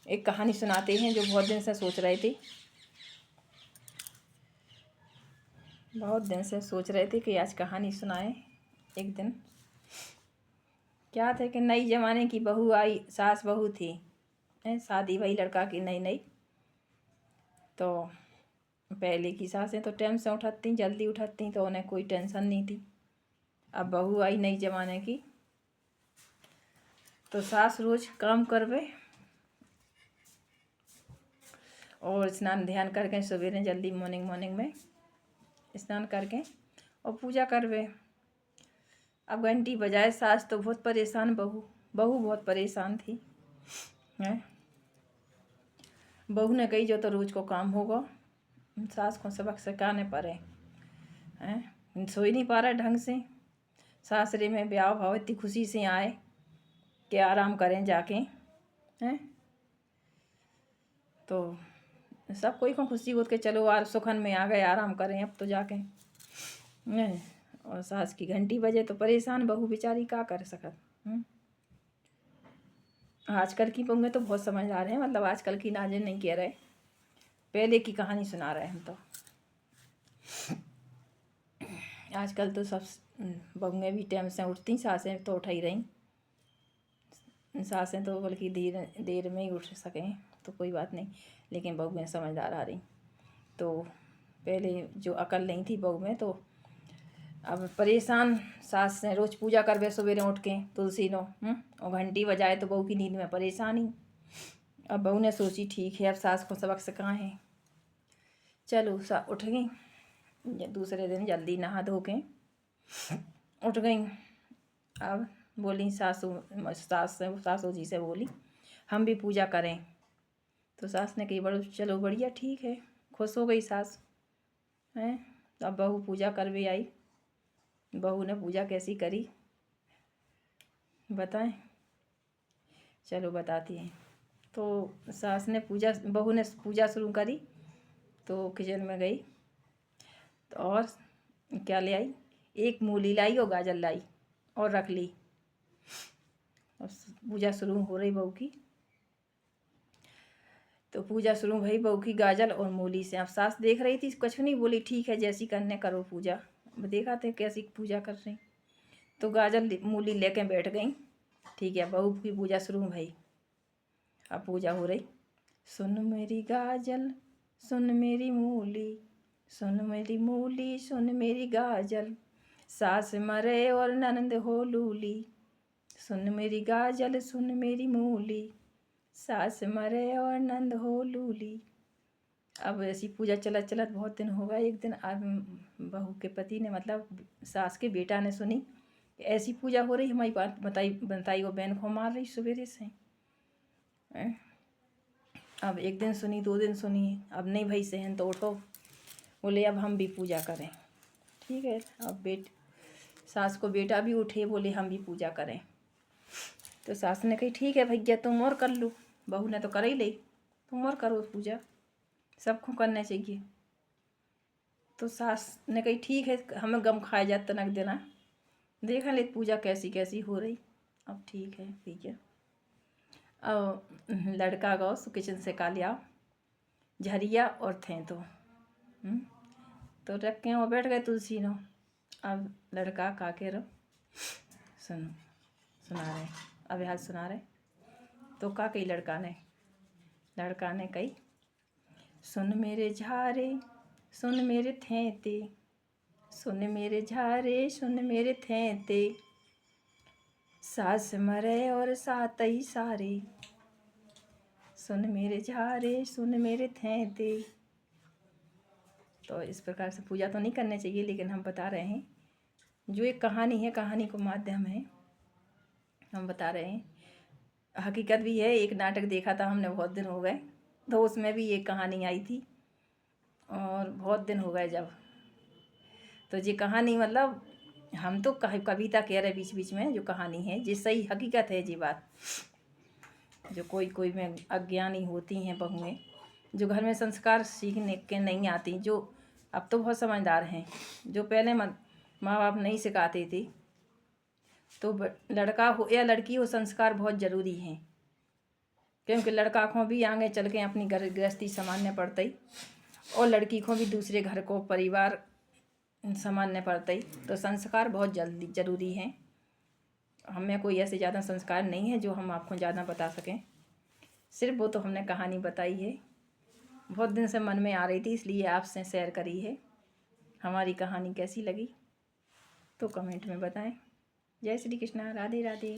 एक कहानी सुनाते हैं जो बहुत दिन से सोच रहे थे। कि आज कहानी सुनाएं। एक दिन क्या थे कि नई ज़माने की बहू आई, सास बहू थी, शादी भई लड़का की नई नई। तो पहले की सासें तो टाइम से उठती, जल्दी उठती, तो उन्हें कोई टेंशन नहीं थी। अब बहू आई नई ज़माने की, तो सास रोज़ काम करवे और स्नान ध्यान करके सवेरे जल्दी मॉर्निंग में स्नान करके और पूजा करवे। अब घंटी बजाए सास तो बहुत परेशान, बहू बहुत परेशान थी। हैं, बहू ने कही जो तो रोज को काम होगा, सास को सबक सिखाने पड़े। हैं, सो ही नहीं पा रहा ढंग से। सासरे में ब्याह भाव इतनी खुशी से आए कि आराम करें जाके। हैं, तो सब कोई को खुशी होत के चलो यार सुखन में आ गए, आराम करें अब तो जाके। हैं, और सास की घंटी बजे तो परेशान बहू बेचारी क्या कर सकत। आजकल की बहू तो बहुत समझदार हैं, मतलब आजकल की नाज़ें नहीं कह रहे, पहले की कहानी सुना रहे हम। तो आजकल तो सब बहुएँ भी टाइम से उठती, सासें तो उठ ही रही। सासें तो बल्कि देर में ही उठ सकें तो कोई बात नहीं, लेकिन बहुएँ समझदार आ रही। तो पहले जो अकल नहीं थी बहू में, तो अब परेशान सास से रोज़ पूजा करवे सवेरे उठ के तुलसी नो, और घंटी बजाए तो बहू की नींद में परेशानी। अब बहू ने सोची ठीक है अब सास को सबक सिखाएं। चलो उठ गई, दूसरे दिन जल्दी नहा धो के उठ गई। अब बोली सासू जी से बोली हम भी पूजा करें। तो सास ने कही बड़ो चलो बढ़िया ठीक है, खुश हो गई सास। हैं, अब बहू पूजा कर भी आई। बहू ने पूजा कैसी करी बताएं? चलो बताती हैं। तो बहू ने पूजा शुरू करी, तो किचन में गई तो और क्या ले आई, एक मूली लाई और गाजर लाई और रख ली। और पूजा शुरू हो रही बहू की। तो पूजा शुरू भई बहू की गाजर और मूली से। अब सास देख रही थी, कुछ नहीं बोली, ठीक है जैसी करने करो पूजा। देखा थे कैसी पूजा कर रही। तो गाजर मूली लेके बैठ गई। ठीक है, बहू की पूजा शुरू भई। अब पूजा हो रही। सुन मेरी गाजर सुन मेरी मूली, सुन मेरी मूली सुन मेरी गाजर, सास मरे और ननद हो लूली। सुन मेरी गाजर सुन मेरी मूली, सास मरे और नंद हो लूली। अब ऐसी पूजा चलत चलत बहुत दिन हो गए। एक दिन बहू के पति ने, मतलब सास के बेटा ने सुनी ऐसी पूजा हो रही, हमारी बात बताई वो बहन को मार रही सवेरे से। अब एक दिन सुनी, 2 दिन सुनी, अब नहीं भाई सहन तो उठो, बोले अब हम भी पूजा करें। ठीक है, अब सास को बेटा भी उठे, बोले हम भी पूजा करें। तो सास ने कही ठीक है भैया तुम और कर लो, बहू ने तो कर ही ली, तुम और करो पूजा, सबको करना चाहिए। तो सास ने कही ठीक है हमें गम खाए जा तनक देना, देखा ले पूजा कैसी कैसी हो रही। अब ठीक है भैया। अब लड़का गौ किचन से का लिया झरिया और थे तो रख के वो बैठ गए तुलसी नो। अब लड़का का के रो सुना रहे, अब हाल सुना रहे। तो का कही लड़का ने कही सुन मेरे झारे सुन मेरे थेते, सुन मेरे झारे सुन मेरे थेते, सास मरे और सात ही सारे, सुन मेरे झारे सुन मेरे थेते। तो इस प्रकार से पूजा तो नहीं करनी चाहिए, लेकिन हम बता रहे हैं जो एक कहानी है, कहानी को माध्यम है हम बता रहे हैं। हकीकत भी है, एक नाटक देखा था हमने बहुत दिन हो गए, तो उसमें भी एक कहानी आई थी और बहुत दिन हो गए जब। तो ये कहानी मतलब हम तो कविता कह रहे बीच बीच में, जो कहानी है ये सही हकीकत है। ये बात जो कोई में अज्ञानी होती हैं बहुएं, जो घर में संस्कार सीखने के नहीं आती, जो अब तो बहुत समझदार हैं, जो पहले माँ बाप नहीं सिखाते थे। तो लड़का हो या लड़की हो, संस्कार बहुत ज़रूरी हैं। क्योंकि लड़का को भी आगे चल के अपनी घर गृहस्थी संभालने पड़तई और लड़की को भी दूसरे घर को परिवार संभालने पड़तई। तो संस्कार बहुत जल्दी ज़रूरी हैं। हमें कोई ऐसे ज़्यादा संस्कार नहीं है जो हम आपको ज़्यादा बता सकें, सिर्फ वो तो हमने कहानी बताई है। बहुत दिन से मन में आ रही थी इसलिए आपसे शेयर करी है। हमारी कहानी कैसी लगी तो कमेंट में बताएं। जय श्री कृष्णा, राधे राधे।